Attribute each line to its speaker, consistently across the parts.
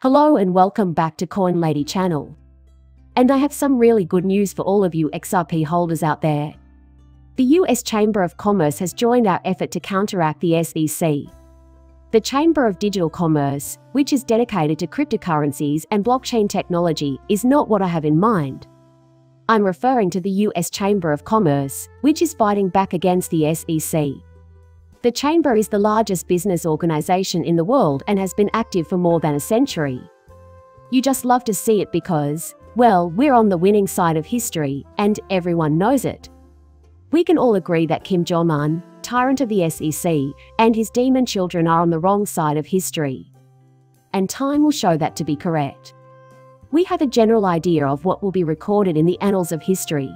Speaker 1: Hello and welcome back to Coin Lady channel. And I have some really good news for all of you XRP holders out there. The US Chamber of Commerce has joined our effort to counteract the SEC. The Chamber of Digital Commerce, which is dedicated to cryptocurrencies and blockchain technology, is not what I have in mind. I'm referring to the US Chamber of Commerce, which is fighting back against the SEC. The Chamber is the largest business organization in the world and has been active for more than a century. You just love to see it because, well, we're on the winning side of history, and everyone knows it. We can all agree that Kim Jong-un, tyrant of the SEC, and his demon children are on the wrong side of history. And time will show that to be correct. We have a general idea of what will be recorded in the annals of history.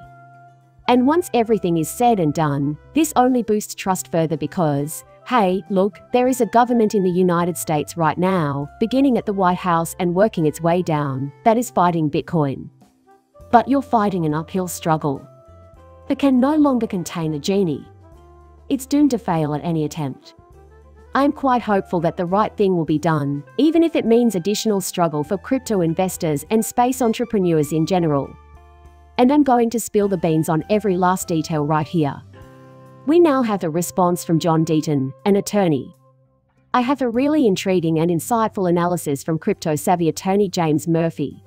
Speaker 1: And once everything is said and done, this only boosts trust further because, hey, look, there is a government in the United States right now, beginning at the White House and working its way down, that is fighting Bitcoin. But you're fighting an uphill struggle that can no longer contain the genie. It's doomed to fail at any attempt. I am quite hopeful that the right thing will be done, even if it means additional struggle for crypto investors and space entrepreneurs in general. And I'm going to spill the beans on every last detail right here. We now have a response from John Deaton, an attorney. I have a really intriguing and insightful analysis from crypto-savvy attorney James Murphy.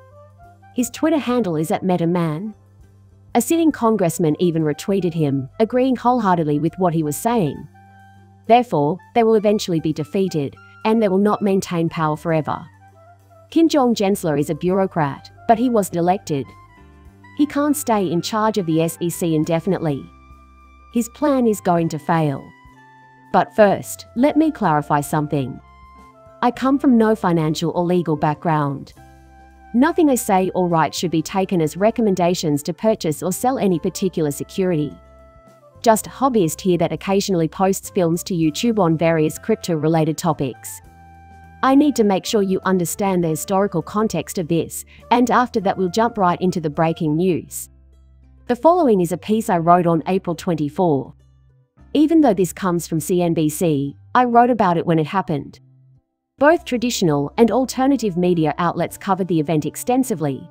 Speaker 1: His Twitter handle is @MetaMan. A sitting congressman even retweeted him, agreeing wholeheartedly with what he was saying. Therefore, they will eventually be defeated, and they will not maintain power forever. Kim Jong-un is a bureaucrat, but he was elected. He can't stay in charge of the SEC indefinitely. His plan is going to fail. But first, let me clarify something. I come from no financial or legal background. Nothing I say or write should be taken as recommendations to purchase or sell any particular security. Just a hobbyist here that occasionally posts films to YouTube on various crypto-related topics. I need to make sure you understand the historical context of this, and after that we'll jump right into the breaking news. The following is a piece I wrote on April 24. Even though this comes from CNBC, I wrote about it when it happened. Both traditional and alternative media outlets covered the event extensively.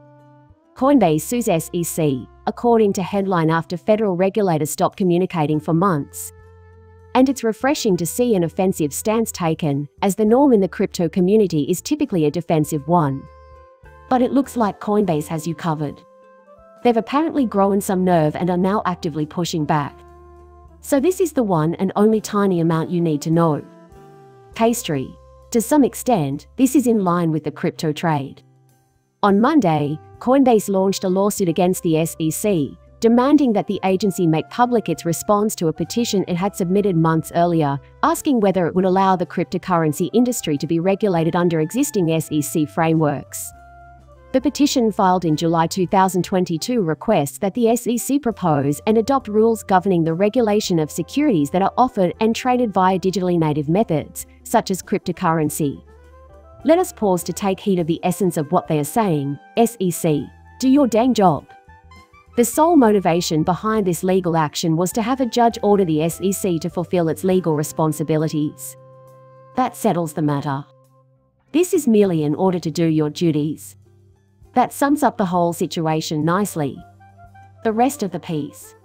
Speaker 1: Coinbase sues SEC, according to headline after federal regulators stopped communicating for months. And it's refreshing to see an offensive stance taken, as the norm in the crypto community is typically a defensive one. But it looks like Coinbase has you covered. They've apparently grown some nerve and are now actively pushing back. So this is the one and only tiny amount you need to know. Pastry. To some extent, this is in line with the crypto trade. On Monday, Coinbase launched a lawsuit against the SEC, demanding that the agency make public its response to a petition it had submitted months earlier, asking whether it would allow the cryptocurrency industry to be regulated under existing SEC frameworks. The petition filed in July 2022 requests that the SEC propose and adopt rules governing the regulation of securities that are offered and traded via digitally native methods, such as cryptocurrency. Let us pause to take heed of the essence of what they are saying. SEC, do your dang job. The sole motivation behind this legal action was to have a judge order the SEC to fulfill its legal responsibilities. That settles the matter. This is merely in order to do your duties. That sums up the whole situation nicely. The rest of the piece.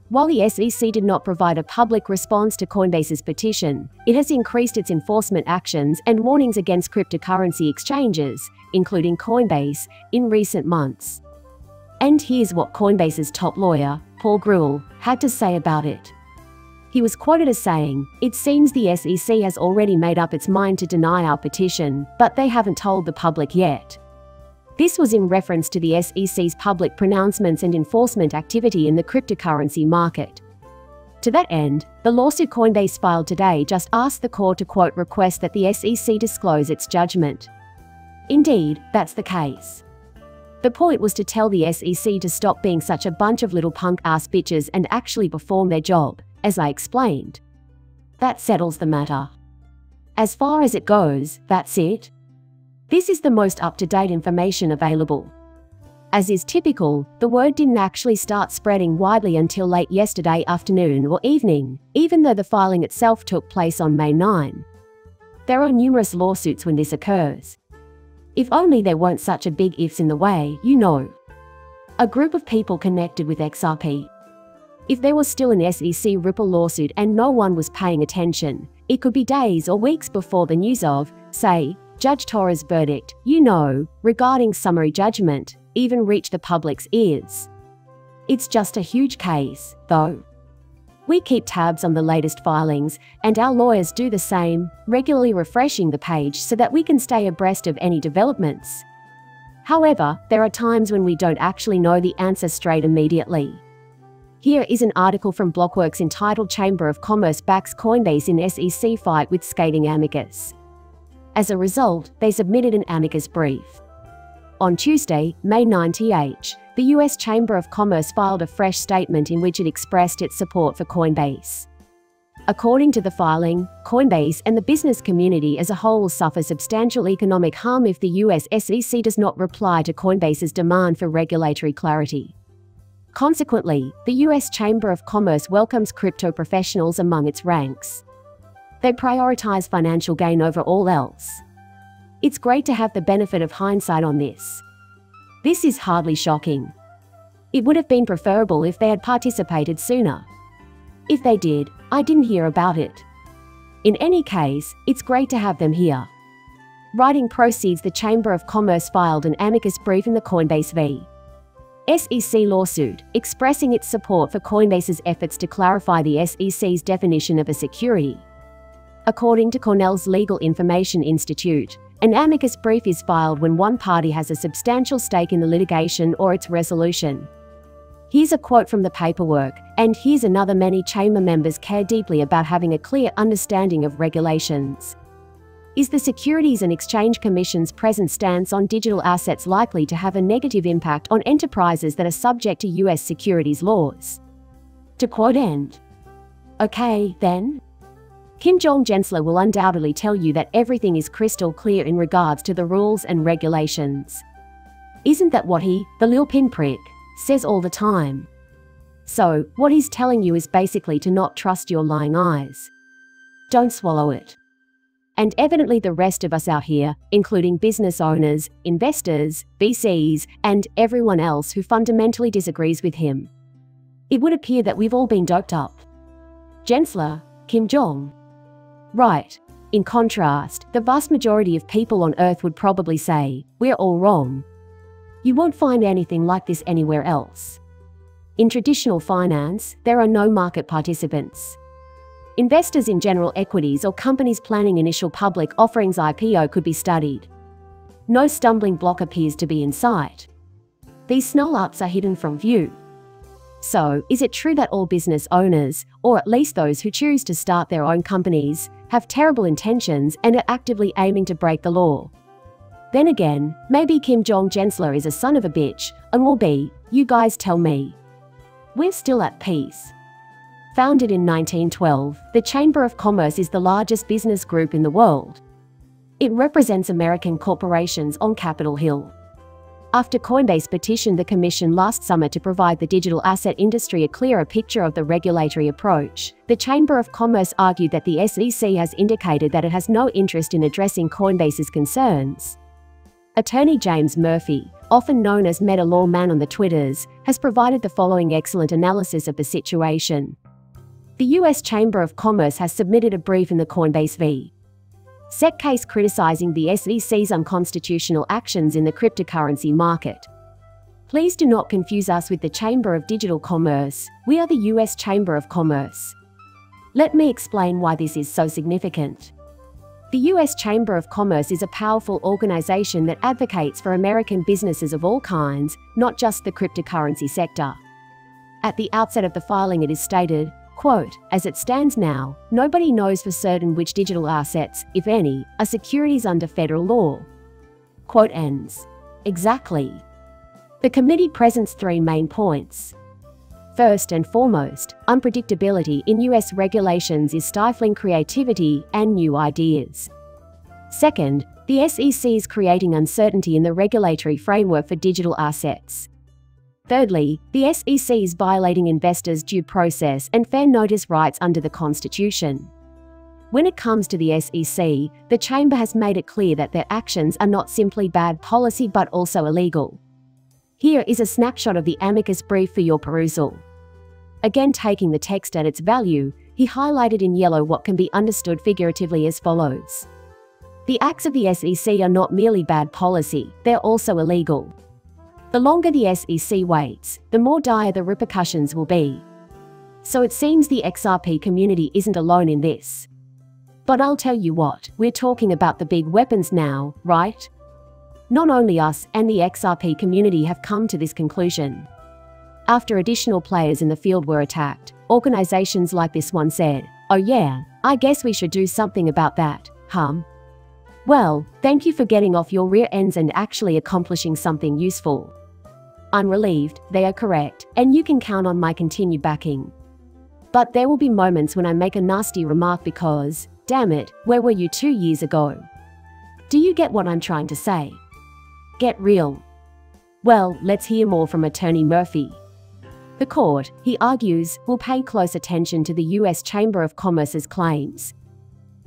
Speaker 1: While the SEC did not provide a public response to Coinbase's petition, it has increased its enforcement actions and warnings against cryptocurrency exchanges, including Coinbase, in recent months. And here's what Coinbase's top lawyer, Paul Grewal, had to say about it. He was quoted as saying, "It seems the SEC has already made up its mind to deny our petition, but they haven't told the public yet." This was in reference to the SEC's public pronouncements and enforcement activity in the cryptocurrency market. To that end, the lawsuit Coinbase filed today just asked the court to quote request that the SEC disclose its judgment. Indeed, that's the case. The point was to tell the SEC to stop being such a bunch of little punk-ass bitches and actually perform their job, as I explained. That settles the matter. As far as it goes, that's it. This is the most up-to-date information available. As is typical, the word didn't actually start spreading widely until late yesterday afternoon or evening, even though the filing itself took place on May 9. There are numerous lawsuits when this occurs. If only there weren't such a big ifs in the way, you know. A group of people connected with XRP. If there was still an SEC Ripple lawsuit and no one was paying attention, it could be days or weeks before the news of, say, Judge Torres' verdict, you know, regarding summary judgment, even reached the public's ears. It's just a huge case, though. We keep tabs on the latest filings, and our lawyers do the same, regularly refreshing the page so that we can stay abreast of any developments. However, there are times when we don't actually know the answer straight immediately. Here is an article from Blockworks entitled Chamber of Commerce backs Coinbase in SEC fight with scathing amicus. As a result, they submitted an amicus brief. On Tuesday, May 9, the U.S. Chamber of Commerce filed a fresh statement in which it expressed its support for Coinbase. According to the filing, Coinbase and the business community as a whole will suffer substantial economic harm if the U.S. SEC does not reply to Coinbase's demand for regulatory clarity. Consequently, the U.S. Chamber of Commerce welcomes crypto professionals among its ranks. They prioritize financial gain over all else. It's great to have the benefit of hindsight on this. This is hardly shocking. It would have been preferable if they had participated sooner. If they did, I didn't hear about it. In any case, it's great to have them here. Writing proceeds, the Chamber of Commerce filed an amicus brief in the Coinbase v. SEC lawsuit, expressing its support for Coinbase's efforts to clarify the SEC's definition of a security. According to Cornell's Legal Information Institute, an amicus brief is filed when one party has a substantial stake in the litigation or its resolution. Here's a quote from the paperwork, and here's another: many chamber members care deeply about having a clear understanding of regulations. Is the Securities and Exchange Commission's present stance on digital assets likely to have a negative impact on enterprises that are subject to U.S. securities laws? To quote end. Okay, then. Kim Jong-Gensler will undoubtedly tell you that everything is crystal clear in regards to the rules and regulations. Isn't that what he, the lil pinprick, says all the time? So, what he's telling you is basically to not trust your lying eyes. Don't swallow it. And evidently the rest of us out here, including business owners, investors, VCs, and everyone else who fundamentally disagrees with him. It would appear that we've all been doped up. Gensler, Kim Jong. Right. In contrast, the vast majority of people on Earth would probably say, we're all wrong. You won't find anything like this anywhere else. In traditional finance, there are no market participants. Investors in general equities or companies planning initial public offerings IPO could be studied. No stumbling block appears to be in sight. These snarl-ups are hidden from view. So, is it true that all business owners, or at least those who choose to start their own companies, have terrible intentions and are actively aiming to break the law? Then again, maybe Kim Jong-Gensler is a son of a bitch, and will be, you guys tell me. We're still at peace. Founded in 1912, the Chamber of Commerce is the largest business group in the world. It represents American corporations on Capitol Hill. After Coinbase petitioned the Commission last summer to provide the digital asset industry a clearer picture of the regulatory approach, the Chamber of Commerce argued that the SEC has indicated that it has no interest in addressing Coinbase's concerns. Attorney James Murphy, often known as Meta Lawman on the Twitters, has provided the following excellent analysis of the situation. The U.S. Chamber of Commerce has submitted a brief in the Coinbase v. SEC case criticizing the SEC's unconstitutional actions in the cryptocurrency market. Please do not confuse us with the Chamber of Digital Commerce. We are the U.S. Chamber of Commerce. Let me explain why this is so significant. The U.S. Chamber of Commerce is a powerful organization that advocates for American businesses of all kinds, not just the cryptocurrency sector. At the outset of the filing it is stated, quote, as it stands now, nobody knows for certain which digital assets, if any, are securities under federal law. Quote ends. Exactly. The committee presents three main points. First and foremost, unpredictability in U.S. regulations is stifling creativity and new ideas. Second, the SEC is creating uncertainty in the regulatory framework for digital assets. Thirdly, the SEC is violating investors' due process and fair notice rights under the Constitution. When it comes to the SEC, the chamber has made it clear that their actions are not simply bad policy but also illegal. Here is a snapshot of the amicus brief for your perusal. Again, taking the text at its value, he highlighted in yellow what can be understood figuratively as follows. The acts of the SEC are not merely bad policy, they're also illegal. The longer the SEC waits, the more dire the repercussions will be. So it seems the XRP community isn't alone in this. But I'll tell you what, we're talking about the big weapons now, right? Not only us and the XRP community have come to this conclusion. After additional players in the field were attacked, organizations like this one said, "Oh yeah, I guess we should do something about that, Well, thank you for getting off your rear ends and actually accomplishing something useful." I'm relieved, they are correct, and you can count on my continued backing. But there will be moments when I make a nasty remark because, damn it, where were you 2 years ago? Do you get what I'm trying to say? Get real. Well, let's hear more from Attorney Murphy. The court, he argues, will pay close attention to the U.S. Chamber of Commerce's claims.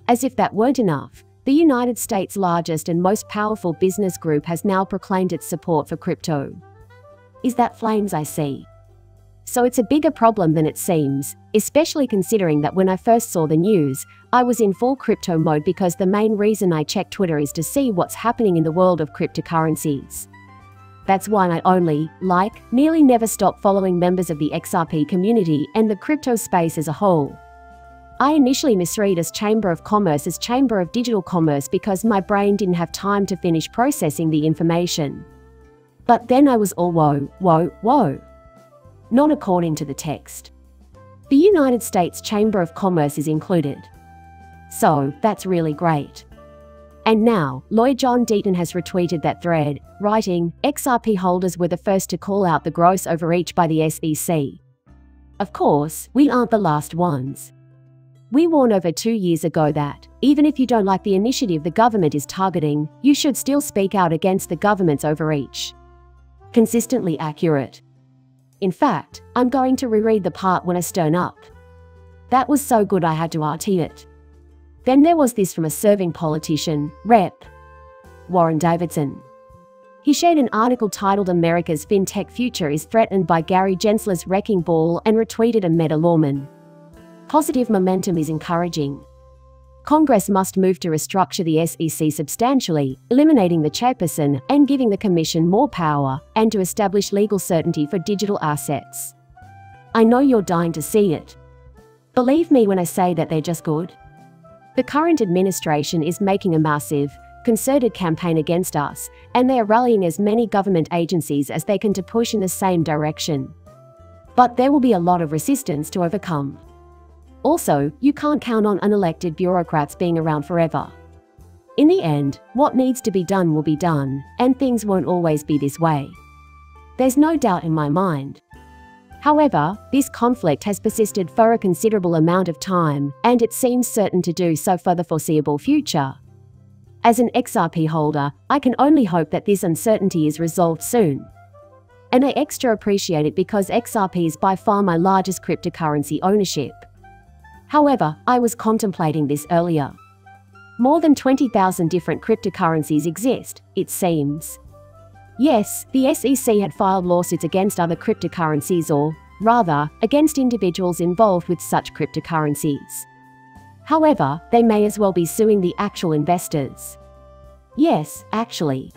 Speaker 1: As if that weren't enough, the United States' largest and most powerful business group has now proclaimed its support for crypto. Is that flames I see? So it's a bigger problem than it seems, especially considering that when I first saw the news, I was in full crypto mode because the main reason I check Twitter is to see what's happening in the world of cryptocurrencies. That's why I nearly never stop following members of the XRP community and the crypto space as a whole. I initially misread as Chamber of Commerce as Chamber of Digital Commerce because my brain didn't have time to finish processing the information. But then I was all whoa. Not according to the text. The United States Chamber of Commerce is included. So, that's really great. And now, lawyer John Deaton has retweeted that thread, writing, XRP holders were the first to call out the gross overreach by the SEC. Of course, we aren't the last ones. We warned over 2 years ago that, even if you don't like the initiative the government is targeting, you should still speak out against the government's overreach. Consistently accurate. In fact, I'm going to reread the part when I stern up. That was so good I had to RT it. Then there was this from a serving politician, Rep. Warren Davidson. He shared an article titled America's FinTech Future is Threatened by Gary Gensler's Wrecking Ball and retweeted a Meta lawman. Positive momentum is encouraging. Congress must move to restructure the SEC substantially, eliminating the chairperson and giving the commission more power, and to establish legal certainty for digital assets. I know you're dying to see it. Believe me when I say that they're just good. The current administration is making a massive, concerted campaign against us, and they are rallying as many government agencies as they can to push in the same direction. But there will be a lot of resistance to overcome. Also, you can't count on unelected bureaucrats being around forever. In the end, what needs to be done will be done, and things won't always be this way. There's no doubt in my mind. However, this conflict has persisted for a considerable amount of time, and it seems certain to do so for the foreseeable future. As an XRP holder, I can only hope that this uncertainty is resolved soon. And I extra appreciate it because XRP is by far my largest cryptocurrency ownership. However, I was contemplating this earlier. More than 20,000 different cryptocurrencies exist, it seems. Yes, the SEC had filed lawsuits against other cryptocurrencies or, rather, against individuals involved with such cryptocurrencies. However, they may as well be suing the actual investors. Yes, actually.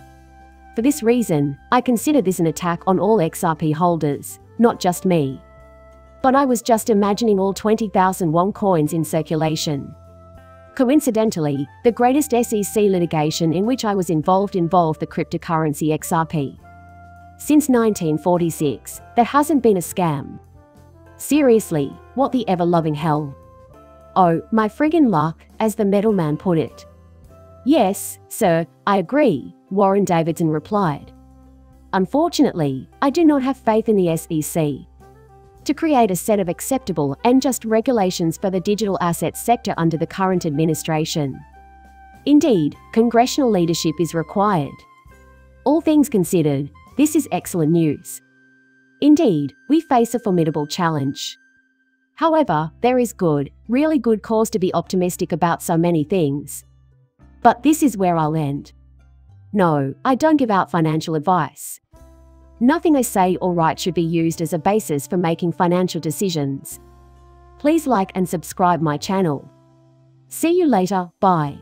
Speaker 1: For this reason, I consider this an attack on all XRP holders, not just me. But I was just imagining all 20,000 won coins in circulation. Coincidentally, the greatest SEC litigation in which I was involved the cryptocurrency XRP. Since 1946, there hasn't been a scam. Seriously, what the ever-loving hell? Oh, my friggin' luck, as the metalman put it. Yes, sir, I agree, Warren Davidson replied. Unfortunately, I do not have faith in the SEC to create a set of acceptable and just regulations for the digital assets sector under the current administration. Indeed, congressional leadership is required. All things considered, this is excellent news. Indeed, we face a formidable challenge. However, there is really good cause to be optimistic about so many things. But this is where I'll end. No, I don't give out financial advice. Nothing I say or write should be used as a basis for making financial decisions. Please like and subscribe my channel. See you later, bye.